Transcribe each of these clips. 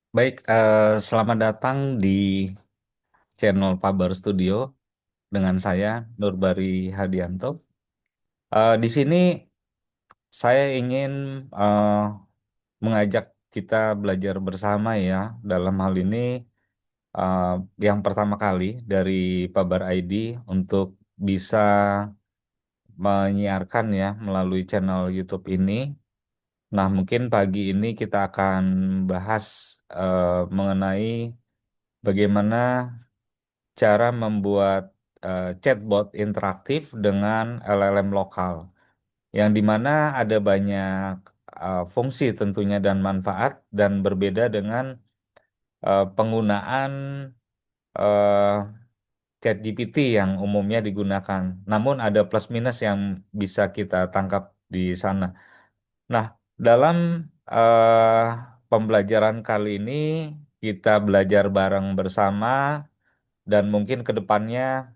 Baik, selamat datang di channel Pabar Studio dengan saya Nurbari Hadianto. Di sini saya ingin eh, mengajak kita belajar bersama ya. Dalam hal ini eh, yang pertama kali dari Pabar ID untuk bisa menyiarkan ya melalui channel YouTube ini. Nah, mungkin pagi ini kita akan bahas mengenai bagaimana cara membuat chatbot interaktif dengan LLM lokal, yang dimana ada banyak fungsi tentunya dan manfaat dan berbeda dengan penggunaan eh, ChatGPT yang umumnya digunakan. Namun ada plus minus yang bisa kita tangkap di sana. Nah, dalam eh, pembelajaran kali ini kita belajar bareng bersama dan mungkin ke depannya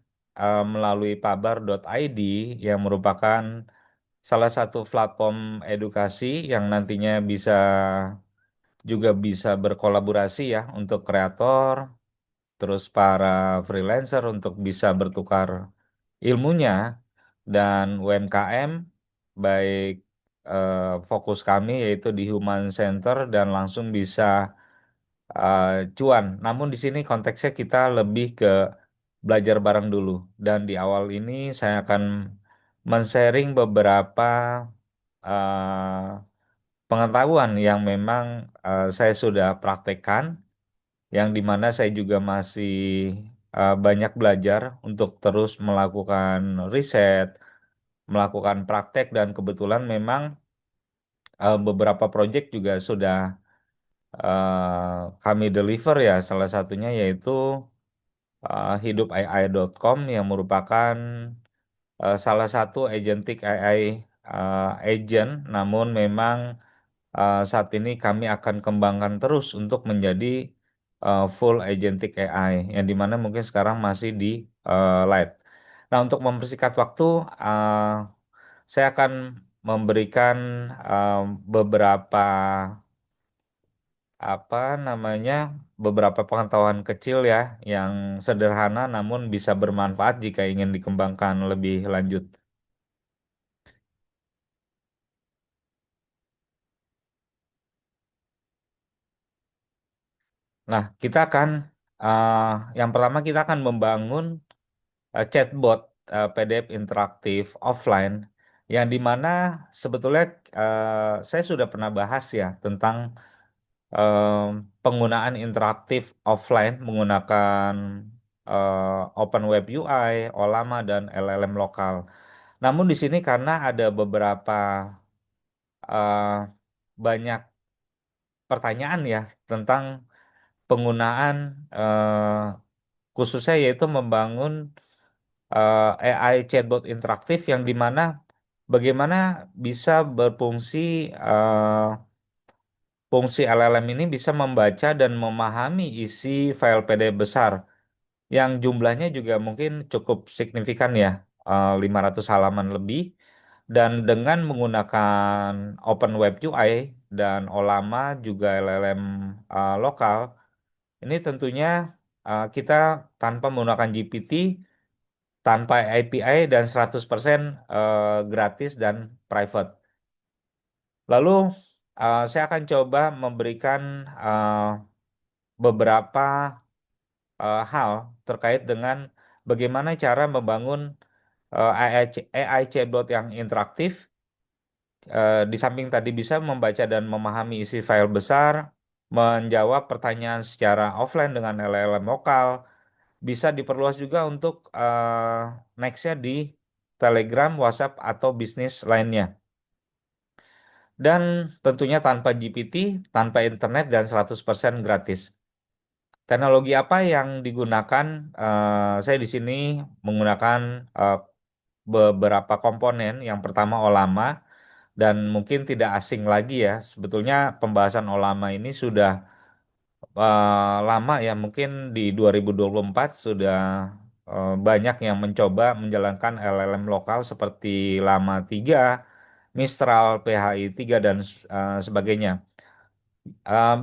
melalui pabar.id yang merupakan salah satu platform edukasi yang nantinya juga bisa berkolaborasi ya untuk kreator, terus para freelancer untuk bisa bertukar ilmunya dan UMKM baik fokus kami yaitu di Human Center dan langsung bisa uh, cuan. Namun di sini konteksnya kita lebih ke belajar bareng dulu. Dan di awal ini saya akan men-sharing beberapa pengetahuan yang memang saya sudah praktekkan, yang dimana saya juga masih banyak belajar untuk terus melakukan riset, melakukan praktek, dan kebetulan memang beberapa proyek juga sudah kami deliver ya, salah satunya yaitu hidupai.com yang merupakan salah satu agentic AI agent, namun memang saat ini kami akan kembangkan terus untuk menjadi full agentic AI, yang dimana mungkin sekarang masih di light. Nah, untuk mempersingkat waktu, uh, saya akan memberikan uh, beberapa apa namanya beberapa pengetahuan kecil ya yang sederhana namun bisa bermanfaat jika ingin dikembangkan lebih lanjut. Nah, kita akan eh, yang pertama kita akan membangun chatbot PDF interaktif offline yang dimana sebetulnya saya sudah pernah bahas ya tentang em, penggunaan interaktif offline menggunakan Open Web UI, Olama dan LLM lokal. Namun di sini karena ada beberapa eh, banyak pertanyaan ya tentang penggunaan khususnya yaitu membangun AI chatbot interaktif yang dimana bagaimana bisa berfungsi eh, fungsi LLM ini bisa membaca dan memahami isi file PDF besar yang jumlahnya juga mungkin cukup signifikan ya, 500 halaman lebih, dan dengan menggunakan Open Web UI dan Olama juga LLM lokal, ini tentunya kita tanpa menggunakan GPT, tanpa API dan 100% gratis dan private. Lalu saya akan coba memberikan eh, beberapa hal terkait dengan bagaimana cara membangun AI chatbot yang interaktif. Di samping tadi bisa membaca dan memahami isi file besar, menjawab pertanyaan secara offline dengan LLM lokal, bisa diperluas juga untuk nextnya di Telegram, WhatsApp, atau bisnis lainnya. Dan tentunya tanpa GPT, tanpa internet, dan 100% gratis. Teknologi apa yang digunakan? Saya di sini menggunakan eh, beberapa komponen. Yang pertama Olama, dan mungkin tidak asing lagi ya. Sebetulnya pembahasan Olama ini sudah lama ya, mungkin di 2024 sudah banyak yang mencoba menjalankan LLM lokal seperti Lama 3, Mistral, PHI 3 dan sebagainya.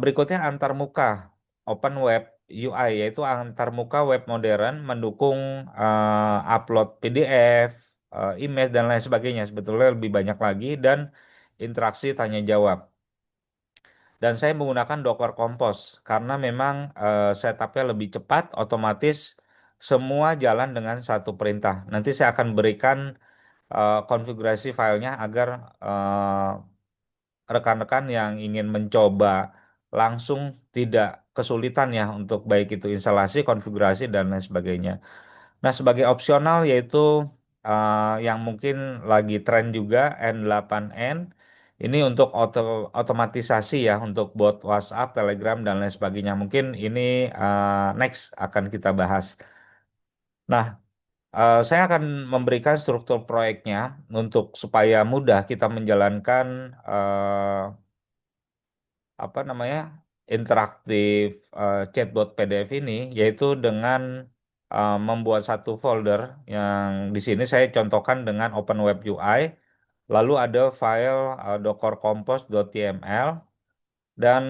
Berikutnya antarmuka Open Web UI, yaitu antarmuka web modern mendukung upload PDF, image dan lain sebagainya. Sebetulnya lebih banyak lagi dan interaksi tanya jawab. Dan saya menggunakan Docker Compose karena memang setupnya lebih cepat, otomatis semua jalan dengan satu perintah. Nanti saya akan berikan konfigurasi filenya agar rekan-rekan yang ingin mencoba langsung tidak kesulitan ya untuk baik itu instalasi, konfigurasi dan lain sebagainya. Nah, sebagai opsional yaitu yang mungkin lagi tren juga N8N ini untuk otomatisasi ya untuk bot WhatsApp, Telegram dan lain sebagainya. Mungkin ini next akan kita bahas. Nah, saya akan memberikan struktur proyeknya untuk supaya mudah kita menjalankan apa namanya interaktif chatbot PDF ini, yaitu dengan membuat satu folder yang di sini saya contohkan dengan Open Web UI, lalu ada file dockercompose.yml dan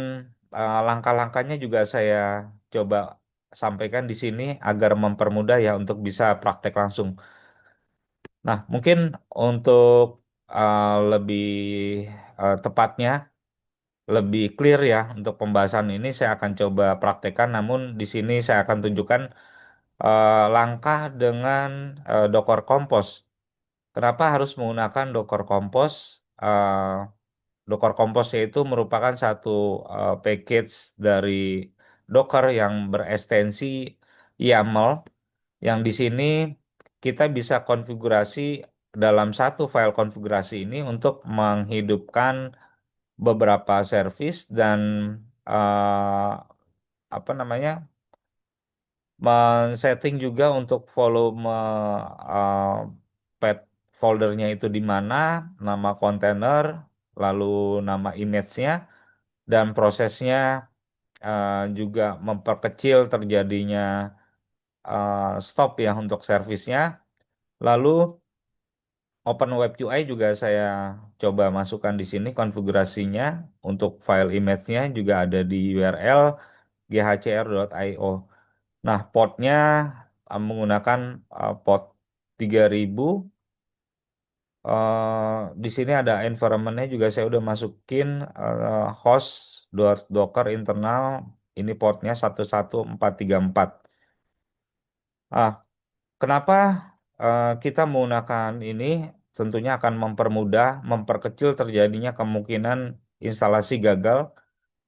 langkah-langkahnya juga saya coba sampaikan di sini agar mempermudah ya untuk bisa praktek langsung. Nah, mungkin untuk lebih tepatnya lebih clear ya untuk pembahasan ini saya akan coba praktekkan, namun di sini saya akan tunjukkan langkah dengan Docker Compose. Kenapa harus menggunakan Docker Compose? Docker Compose itu merupakan satu package dari Docker yang berekstensi YAML, yang di sini kita bisa konfigurasi dalam satu file konfigurasi ini untuk menghidupkan beberapa service dan eh, apa namanya men-setting juga untuk volume eh, path foldernya itu di mana, nama kontainer, lalu nama image-nya dan prosesnya juga memperkecil terjadinya stop ya untuk servisnya. Lalu Open Web UI juga saya coba masukkan di sini konfigurasinya untuk file image-nya juga ada di URL ghcr.io. Nah, portnya menggunakan port 3000. Di sini ada environment-nya juga saya udah masukin host.docker internal. Ini portnya 11434. Ah, kenapa kita menggunakan ini? Tentunya akan mempermudah, memperkecil terjadinya kemungkinan instalasi gagal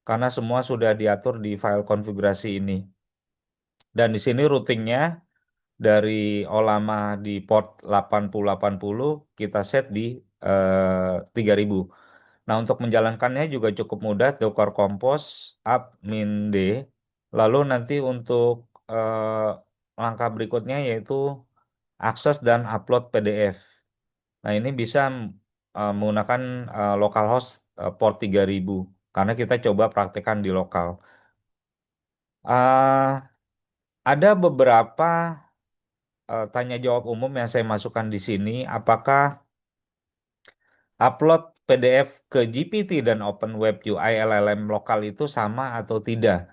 karena semua sudah diatur di file konfigurasi ini. Dan di sini routingnya dari Olama di port 8080 kita set di 3000. Nah, untuk menjalankannya juga cukup mudah, Docker Compose up min d. Lalu nanti untuk langkah berikutnya yaitu akses dan upload PDF. Nah, ini bisa menggunakan localhost port 3000 karena kita coba praktekkan di lokal. Eh, ada beberapa tanya jawab umum yang saya masukkan di sini. Apakah upload PDF ke GPT dan Open Web UI LLM lokal itu sama atau tidak?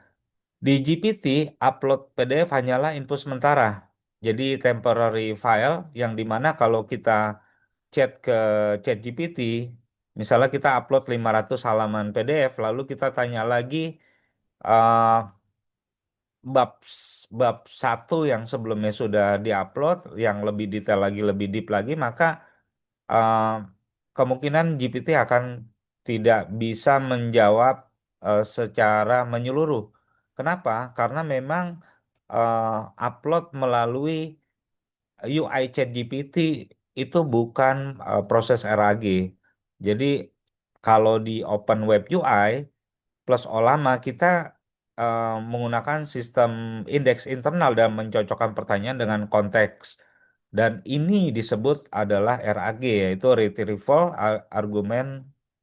Di GPT, upload PDF hanyalah input sementara. Jadi temporary file yang dimana kalau kita chat ke chat GPT, misalnya kita upload 500 halaman PDF, lalu kita tanya lagi eh, bab bab satu yang sebelumnya sudah diupload, yang lebih detail lagi, lebih deep lagi, maka eh, kemungkinan GPT akan tidak bisa menjawab secara menyeluruh. Kenapa? Karena memang eh, upload melalui UI ChatGPT itu bukan proses RAG. Jadi kalau di Open Web UI plus Olama kita menggunakan sistem indeks internal dan mencocokkan pertanyaan dengan konteks. Dan ini disebut adalah RAG, yaitu Retrieval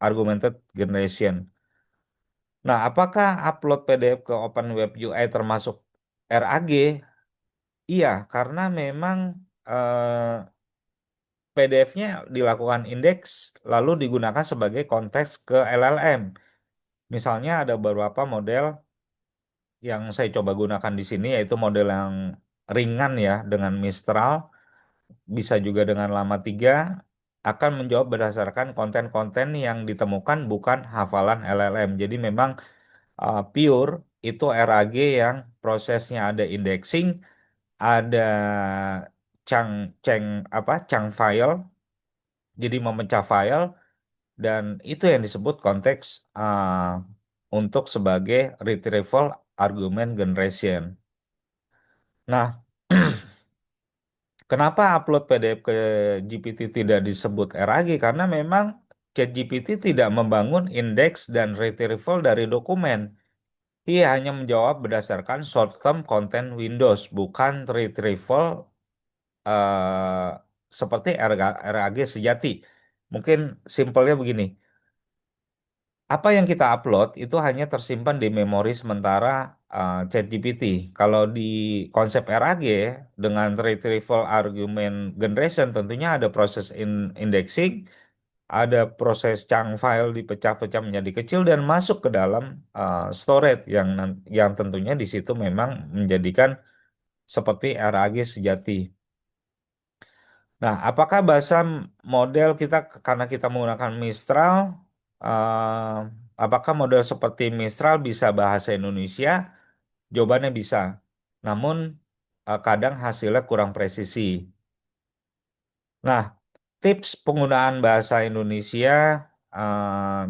Augmented Generation. Nah, apakah upload PDF ke Open Web UI termasuk RAG? Iya, karena memang PDF-nya dilakukan indeks lalu digunakan sebagai konteks ke LLM. Misalnya ada beberapa model yang saya coba gunakan di sini, yaitu model yang ringan ya dengan Mistral, bisa juga dengan Llama 3, akan menjawab berdasarkan konten-konten yang ditemukan bukan hafalan LLM. Jadi memang pure itu RAG yang prosesnya ada indexing, ada chunk file, jadi memecah file, dan itu yang disebut konteks untuk sebagai retrieval argument generation. Nah, kenapa upload PDF ke GPT tidak disebut RAG? Karena memang ChatGPT tidak membangun indeks dan retrieval dari dokumen. Ia hanya menjawab berdasarkan short-term content Windows, bukan retrieval eh, seperti RAG sejati. Mungkin simpelnya begini, apa yang kita upload itu hanya tersimpan di memori sementara ChatGPT. Kalau di konsep RAG dengan retrieval argument generation tentunya ada proses indexing, ada proses chunk file dipecah-pecah menjadi kecil dan masuk ke dalam storage yang tentunya di situ memang menjadikan seperti RAG sejati. Nah, apakah bahasa model kita karena kita menggunakan Mistral, apakah model seperti Mistral bisa bahasa Indonesia? Jawabannya bisa. Namun kadang hasilnya kurang presisi. Nah, tips penggunaan bahasa Indonesia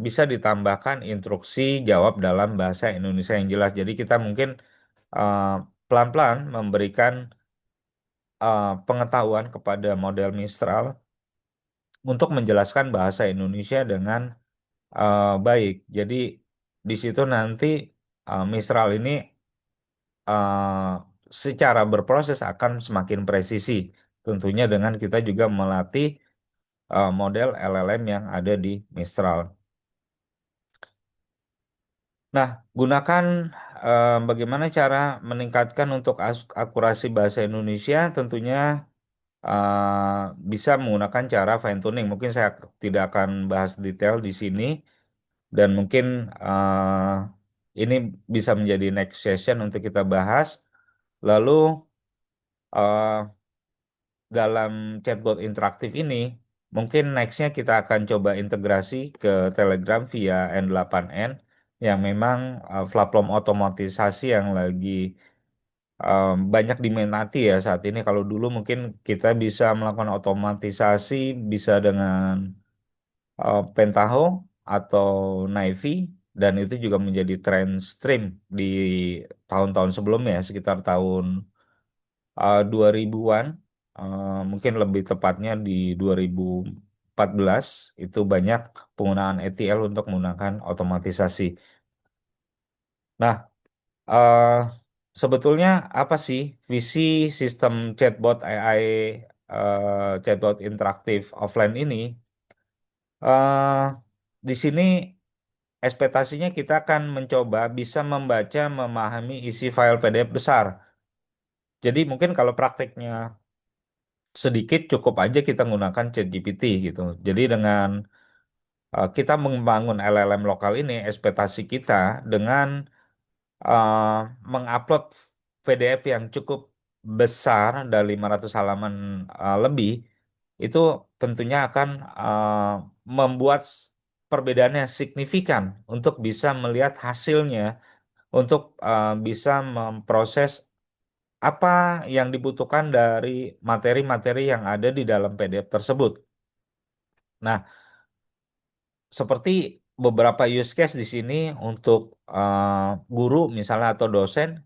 bisa ditambahkan instruksi jawab dalam bahasa Indonesia yang jelas. Jadi kita mungkin eh, pelan-pelan memberikan pengetahuan kepada model Mistral untuk menjelaskan bahasa Indonesia dengan baik. Jadi di situ nanti Mistral ini eh, secara berproses akan semakin presisi. Tentunya dengan kita juga melatih model LLM yang ada di Mistral. Nah, gunakan bagaimana cara meningkatkan untuk akurasi bahasa Indonesia. Tentunya bisa menggunakan cara fine tuning. Mungkin saya tidak akan bahas detail di sini. Dan mungkin ini bisa menjadi next session untuk kita bahas. Lalu eh, dalam chatbot interaktif ini, mungkin nextnya kita akan coba integrasi ke Telegram via N8N yang memang platform otomatisasi yang lagi banyak diminati ya saat ini. Kalau dulu mungkin kita bisa melakukan otomatisasi bisa dengan Pentaho atau Navy, dan itu juga menjadi tren stream di tahun-tahun sebelumnya sekitar tahun 2000-an, mungkin lebih tepatnya di 2014 itu banyak penggunaan ETL untuk menggunakan otomatisasi. Nah, eh, sebetulnya apa sih visi sistem chatbot AI, chatbot interaktif offline ini? eh di sini ekspektasinya kita akan mencoba bisa membaca, memahami isi file PDF besar. Jadi mungkin kalau prakteknya sedikit cukup aja kita menggunakan ChatGPT gitu. Jadi dengan kita membangun LLM lokal ini, ekspektasi kita dengan uh, mengupload PDF yang cukup besar dari 500 halaman lebih, itu tentunya akan membuat perbedaannya signifikan untuk bisa melihat hasilnya, untuk bisa memproses apa yang dibutuhkan dari materi-materi yang ada di dalam PDF tersebut. Nah, seperti beberapa use case di sini untuk guru misalnya atau dosen,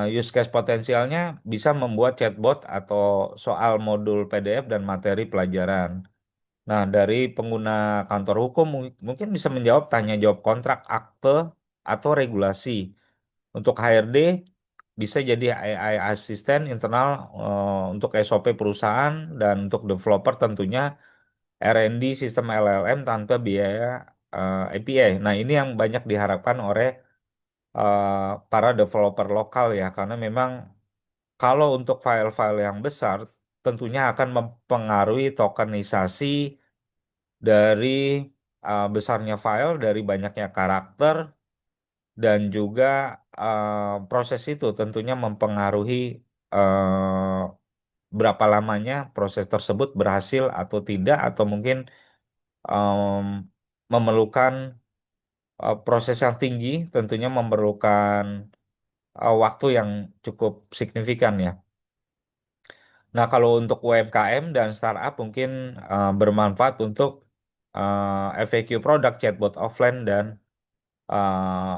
use case potensialnya bisa membuat chatbot atau soal modul PDF dan materi pelajaran. Nah, dari pengguna kantor hukum mungkin bisa menjawab tanya jawab kontrak, akte, atau regulasi. Untuk HRD bisa jadi AI asisten internal untuk SOP perusahaan, dan untuk developer tentunya R&D sistem LLM tanpa biaya API. Nah, ini yang banyak diharapkan oleh para developer lokal ya, karena memang kalau untuk file-file yang besar tentunya akan mempengaruhi tokenisasi dari besarnya file, dari banyaknya karakter, dan juga proses itu tentunya mempengaruhi berapa lamanya proses tersebut berhasil atau tidak, atau mungkin em, memerlukan proses yang tinggi, tentunya memerlukan waktu yang cukup signifikan ya. Nah, kalau untuk UMKM dan startup mungkin bermanfaat untuk FAQ produk, chatbot offline, dan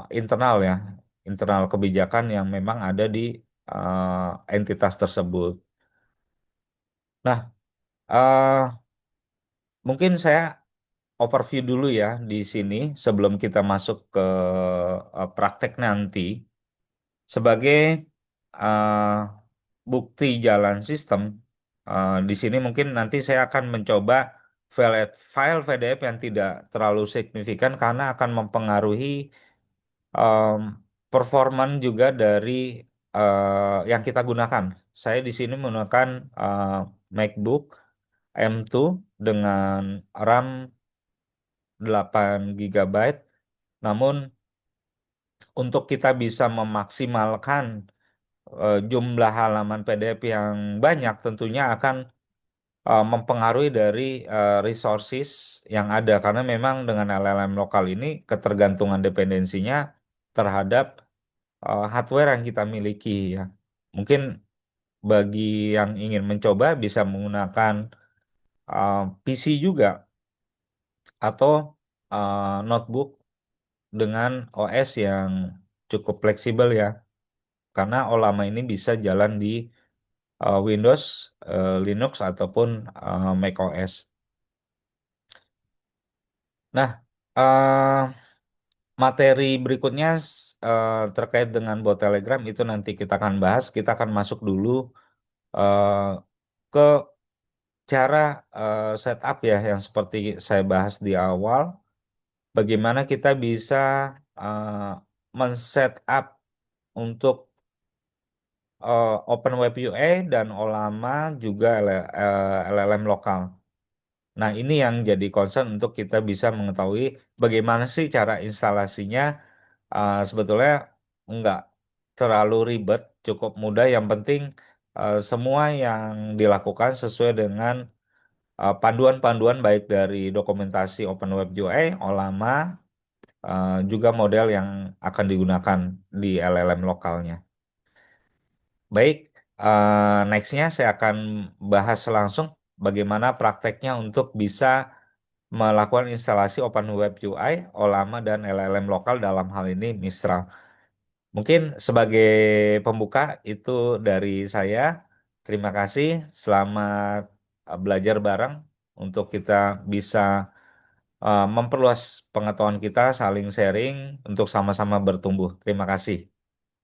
internal ya, internal kebijakan yang memang ada di entitas tersebut. Nah, mungkin saya overview dulu ya di sini sebelum kita masuk ke praktek nanti. Sebagai uh, bukti jalan sistem, di sini mungkin nanti saya akan mencoba file PDF yang tidak terlalu signifikan karena akan mempengaruhi um, performan juga dari yang kita gunakan. Saya di sini menggunakan MacBook M2 dengan RAM 8 GB. Namun untuk kita bisa memaksimalkan jumlah halaman PDF yang banyak, tentunya akan mempengaruhi dari resources yang ada, karena memang dengan LLM lokal ini ketergantungan dependensinya terhadap hardware yang kita miliki ya. Mungkin bagi yang ingin mencoba bisa menggunakan PC juga, atau notebook dengan OS yang cukup fleksibel ya, karena Olama ini bisa jalan di Windows, Linux, ataupun Mac OS. Nah, materi berikutnya terkait dengan bot Telegram itu nanti kita akan bahas. Kita akan masuk dulu eh, ke cara setup ya, yang seperti saya bahas di awal. Bagaimana kita bisa men-setup untuk Open Web UI dan Olama, juga LLM lokal. Nah, ini yang jadi concern untuk kita bisa mengetahui bagaimana sih cara instalasinya. Sebetulnya nggak terlalu ribet, cukup mudah. Yang penting semua yang dilakukan sesuai dengan panduan-panduan baik dari dokumentasi Open Web UI, Olama, juga model yang akan digunakan di LLM lokalnya. Baik, nextnya saya akan bahas langsung bagaimana prakteknya untuk bisa melakukan instalasi Open Web UI, Olama, dan LLM lokal, dalam hal ini Mistral. Mungkin sebagai pembuka itu dari saya. Terima kasih. Selamat belajar bareng untuk kita bisa memperluas pengetahuan kita, saling sharing untuk sama-sama bertumbuh. Terima kasih.